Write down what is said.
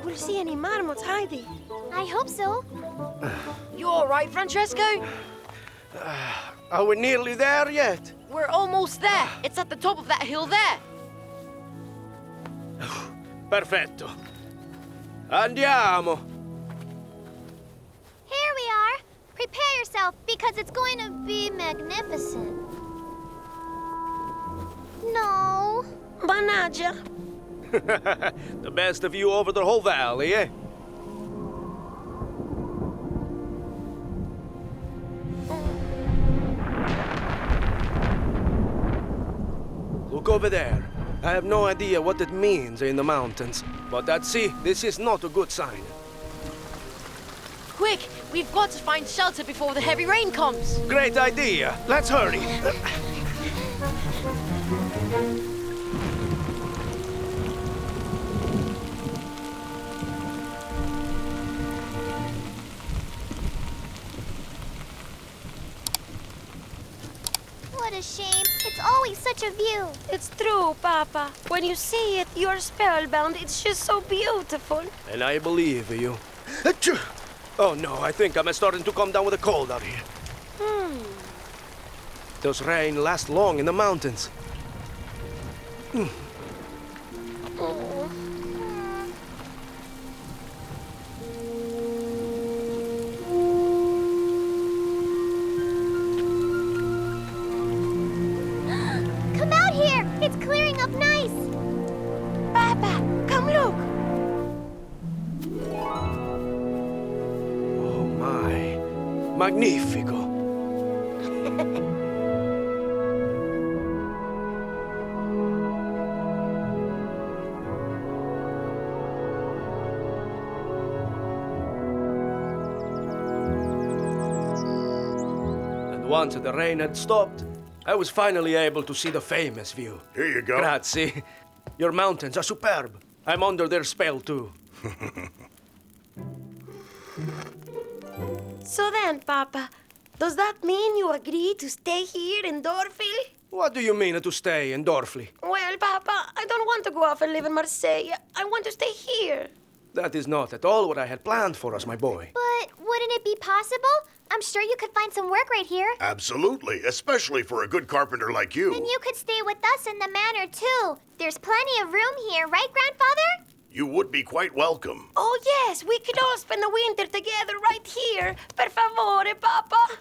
think we'll see any marmots, Heidi. I hope so. You all right, Francesco? Are we nearly there yet? We're almost there. It's at the top of that hill there. Perfetto. Andiamo. Here we are. Prepare yourself, because it's going to be magnificent. No. Mannaggia. The best of you over the whole valley, eh? Look over there. I have no idea what it means in the mountains, but at sea, this is not a good sign. Quick, we've got to find shelter before the heavy rain comes. Great idea. Let's hurry. What a shame. It's always such a view. It's true, Papa. When you see it, you're spellbound. It's just so beautiful. And I believe you. Achoo! Oh no, I think I'm starting to come down with a cold out here. Does rain last long in the mountains? Come out here. It's clearing up nice. Papa, come look. Oh my. Magnifico. And once the rain had stopped, I was finally able to see the famous view. Here you go. Grazie. Your mountains are superb. I'm under their spell, too. So then, Papa, does that mean you agree to stay here in Dorfil? What do you mean to stay in Dorfli? Well, Papa, I don't want to go off and live in Marseille. I want to stay here. That is not at all what I had planned for us, my boy. But wouldn't it be possible? I'm sure you could find some work right here. Absolutely, especially for a good carpenter like you. And you could stay with us in the manor, too. There's plenty of room here, right, Grandfather? You would be quite welcome. Oh, yes, we could all spend the winter together right here. Per favore, Papa.